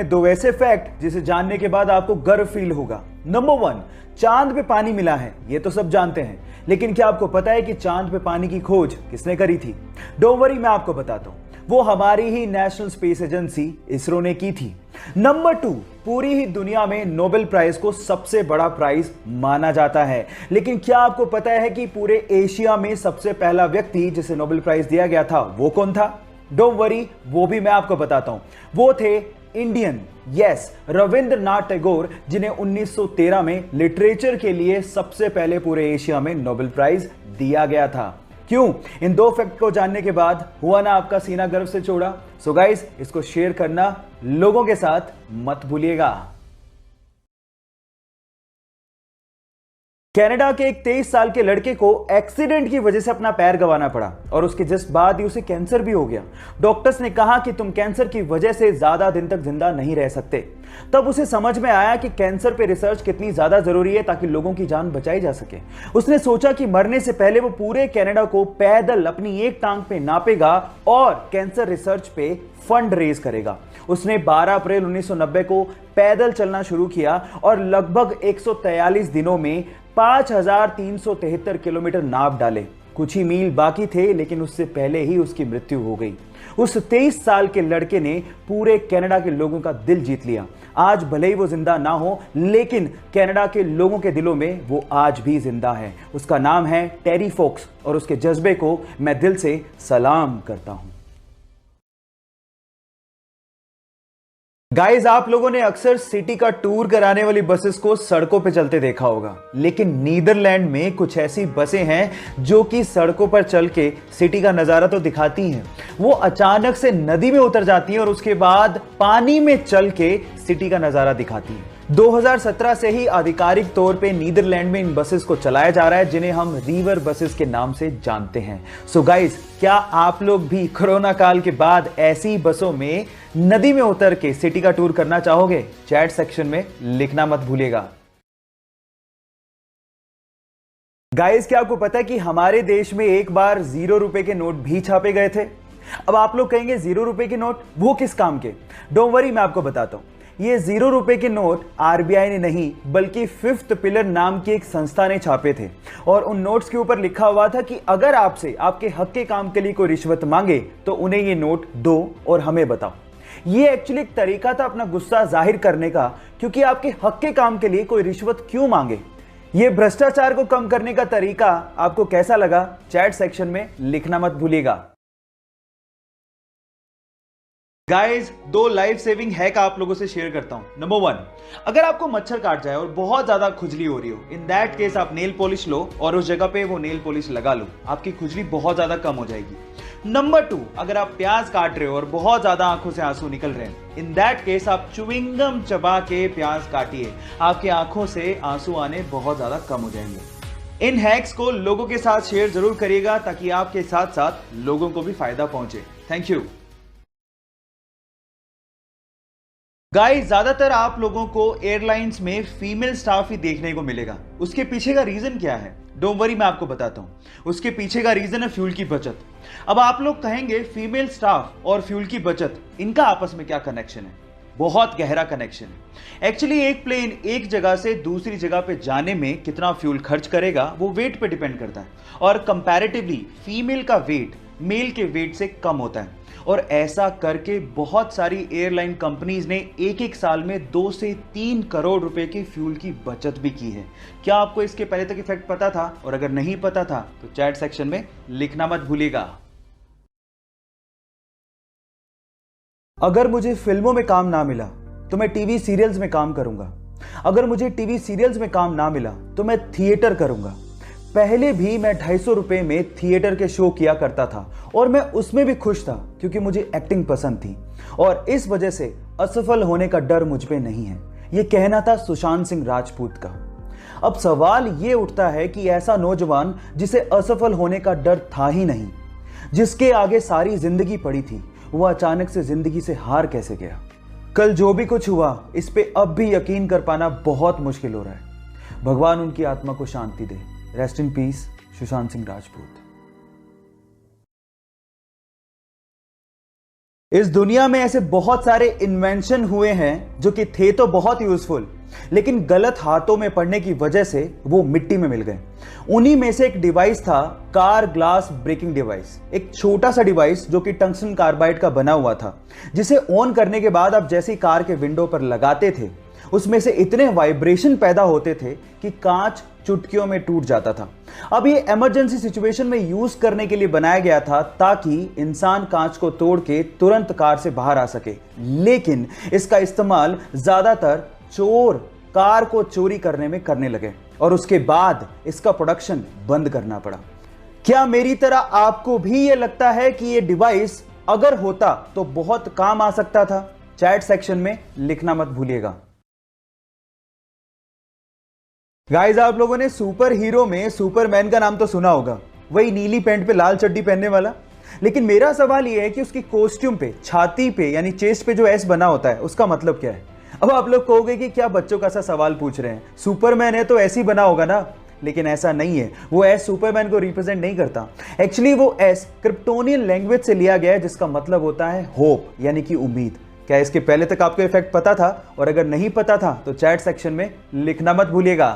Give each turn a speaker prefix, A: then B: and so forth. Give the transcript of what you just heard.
A: दो ऐसे फैक्ट जिसे जानने के बाद आपको गर्व फील होगा। नंबर 1, चांद पे पानी मिला है, ये तो सब जानते हैं, लेकिन क्या आपको पता है कि चांद पे पानी की खोज किसने करी थी? डोंट वरी, मैं आपको बताता हूं। वो हमारी ही नेशनल स्पेस एजेंसी इसरो ने की थी। नंबर 2, पूरी ही दुनिया में नोबेल प्राइज को सबसे बड़ा प्राइज माना जाता है, लेकिन क्या आपको पता है कि पूरे एशिया में सबसे पहला व्यक्ति जिसे नोबेल प्राइज दिया गया था वो कौन था? डोंट वरी, वो भी मैं आपको बताता हूं। वो थे इंडियन, यस, रविंद्रनाथ टैगोर, जिन्हें 1913 में लिटरेचर के लिए सबसे पहले पूरे एशिया में नोबेल प्राइज दिया गया था। क्यों? इन दो फैक्ट को जानने के बाद हुआ ना आपका सीना गर्व से चौड़ा? सो गाइस, इसको शेयर करना लोगों के साथ मत भूलिएगा। कनाडा के एक 23 साल के लड़के को एक्सीडेंट की वजह से अपना पैर गंवाना पड़ा और उसके जस्ट बाद ही उसे कैंसर भी हो गया। डॉक्टर्स ने कहा कि तुम कैंसर की वजह से ज्यादा दिन तक जिंदा नहीं रह सकते। तब उसे समझ में आया कि कैंसर पे रिसर्च कितनी ज्यादा जरूरी है ताकि लोगों की जान बचाई जा सके। उसने सोचा कि मरने से पहले वो पूरे कनाडा को पैदल अपनी एक टांग पे नापेगा और कैंसर रिसर्च पे फंड रेज करेगा। उसने 12 अप्रैल 1990 को पैदल चलना शुरू किया और लगभग 143 दिनों में 5373 किलोमीटर नाप डाले। कुछ ही मील बाकी थे, लेकिन उससे पहले ही उसकी मृत्यु हो गई। उस 23 साल के लड़के ने पूरे कनाडा के लोगों का दिल जीत लिया। आज भले ही वो जिंदा ना हो, लेकिन कनाडा के लोगों के दिलों में वो आज भी जिंदा है। उसका नाम है टेरी फोक्स और उसके जज्बे को मैं दिल से सलाम करता हूं। गाइस, आप लोगों ने अक्सर सिटी का टूर कराने वाली बसेस को सड़कों पे चलते देखा होगा, लेकिन नीदरलैंड में कुछ ऐसी बसें हैं जो कि सड़कों पर चल के सिटी का नजारा तो दिखाती हैं। वो अचानक से नदी में उतर जाती हैं और उसके बाद पानी में चल के सिटी का नजारा दिखाती हैं। 2017 से ही आधिकारिक तौर पे नीदरलैंड में इन बसेस को चलाया जा रहा है, जिन्हें हम रिवर बसेस के नाम से जानते हैं। सो गाइस, क्या आप लोग भी कोरोना काल के बाद ऐसी बसों में नदी में उतर के सिटी का टूर करना चाहोगे? चैट सेक्शन में लिखना मत भूलिएगा। गाइस, क्या आपको पता है कि हमारे देश में एक बार 0 रुपए के नोट भी छापे गए थे? अब आप लोग कहेंगे 0 रुपए के नोट, वो किस काम के? डोंट वरी, मैं आपको बताता हूं। ये 0 रुपए के नोट आरबीआई ने नहीं, बल्कि फिफ्थ पिलर नाम की एक संस्था ने छापे थे और उन नोट्स के ऊपर लिखा हुआ था कि अगर आपसे आपके हक के काम के लिए कोई रिश्वत मांगे तो उन्हें ये नोट दो और हमें बताओ। ये एक्चुअली एक तरीका था अपना गुस्सा जाहिर करने का, क्योंकि आपके हक के काम के लिए कोई रिश्वत क्यों मांगे। ये भ्रष्टाचार को कम करने का तरीका आपको कैसा लगा? चैट सेक्शन में लिखना मत भूलिएगा। गाइस, 2 लाइफ सेविंग हैक आप लोगों से शेयर करता हूं। नंबर 1, अगर आपको मच्छर काट जाए और बहुत ज्यादा खुजली हो रही हो, इन दैट केस आप नेल पॉलिश लो और उस जगह पे वो नेल पॉलिश लगा लो, आपकी खुजली बहुत ज्यादा कम हो जाएगी। नंबर 2, अगर आप प्याज काट रहे हो और बहुत ज्यादा आंखों से आंसू निकल रहे हैं, इन दैट केस आप च्युइंगम चबा के प्याज काटिए, आपकी आंखों से आंसू आने बहुत ज्यादा कम हो जाएंगे। इन हैक्स को लोगों के साथ शेयर जरूर करिएगा ताकि आपके साथ साथ लोगों को भी फायदा पहुंचे। Thank you. गाइस, ज्यादातर आप लोगों को एयरलाइंस में फीमेल स्टाफ ही देखने को मिलेगा। उसके पीछे का रीजन क्या है? डोंट वरी, मैं आपको बताता हूं। उसके पीछे का रीजन है फ्यूल की बचत। अब आप लोग कहेंगे फीमेल स्टाफ और फ्यूल की बचत, इनका आपस में क्या कनेक्शन है? बहुत गहरा कनेक्शन है। एक्चुअली एक प्लेन एक जगह से दूसरी जगह पे जाने में कितना फ्यूल खर्च करेगा वो वेट पे डिपेंड करता है, और कंपैरेटिवली फीमेल का वेट मेल के वेट से कम होता है। और ऐसा करके बहुत सारी एयरलाइन कंपनीज ने एक साल में 2 से 3 करोड़ रुपए की फ्यूल की बचत भी की है। क्या आपको इसके पहले तक इफेक्ट पता था? और अगर नहीं पता था तो चैट सेक्शन में लिखना मत भूलिएगा। अगर मुझे फिल्मों में काम ना मिला तो मैं टीवी सीरियल्स में काम करूंगा। अगर मुझे टीवी सीरियल्स में काम ना मिला तो मैं थिएटर करूंगा। पहले भी मैं 250 रुपए में थिएटर के शो किया करता था और मैं उसमें भी खुश था क्योंकि मुझे एक्टिंग पसंद थी और इस वजह से असफल होने का डर मुझ पे नहीं है। यह कहना था सुशांत सिंह राजपूत का। अब सवाल यह उठता है कि ऐसा नौजवान जिसे असफल होने का डर था ही नहीं, जिसके आगे सारी जिंदगी पड़ी थी, वह अचानक से जिंदगी से हार कैसे गया? कल जो भी कुछ हुआ, इस पे अब भी यकीन कर पाना बहुत मुश्किल हो रहा है। भगवान उनकी आत्मा को शांति दे। Rest in peace, Sushant Singh Rajput. इस दुनिया में ऐसे बहुत सारे इन्वेंशन हुए हैं जो कि थे तो बहुत यूजफुल, लेकिन गलत हाथों में पड़ने की वजह से वो मिट्टी में मिल गए। उन्हीं में से एक डिवाइस था कार ग्लास ब्रेकिंग डिवाइस। एक छोटा सा डिवाइस जो कि टंगस्टन कार्बाइड का बना हुआ था, जिसे ऑन करने के बाद आप जैसे ही कार के विंडो पर लगाते थे, उसमें से इतने वाइब्रेशन पैदा होते थे कि कांच चुटकियों में टूट जाता था। अब ये इमरजेंसी सिचुएशन में यूज करने के लिए बनाया गया था ताकि इंसान कांच को तोड़ के तुरंत कार से बाहर आ सके, लेकिन इसका इस्तेमाल ज्यादातर चोर कार को चोरी करने में करने लगे और उसके बाद इसका प्रोडक्शन बंद करना पड़ा। क्या मेरी तरह आपको भी ये लगता है कि ये डिवाइस अगर होता तो बहुत काम आ सकता था? चैट सेक्शन में लिखना मत भूलिएगा। गाइस, आप लोगों ने सुपर हीरो में सुपरमैन का नाम तो सुना होगा, वही नीली पैंट पे लाल चड्डी पहनने वाला। लेकिन मेरा सवाल यह है कि उसकी कॉस्ट्यूम पे, छाती पे यानी चेस्ट पे जो एस बना होता है, उसका मतलब क्या है? अब आप लोग कहोगे कि क्या बच्चों का सा सवाल पूछ रहे हैं, सुपरमैन है तो ऐसे ही बना होगा ना। लेकिन ऐसा नहीं है, वो एस सुपरमैन को रिप्रेजेंट नहीं करता। एक्चुअली वो एस क्रिप्टोनियन लैंग्वेज से लिया गया है, जिसका मतलब होता है होप यानी कि उम्मीद। क्या इसके पहले तक आपको इफेक्ट पता था? और अगर नहीं पता था तो चैट सेक्शन में लिखना मत भूलिएगा।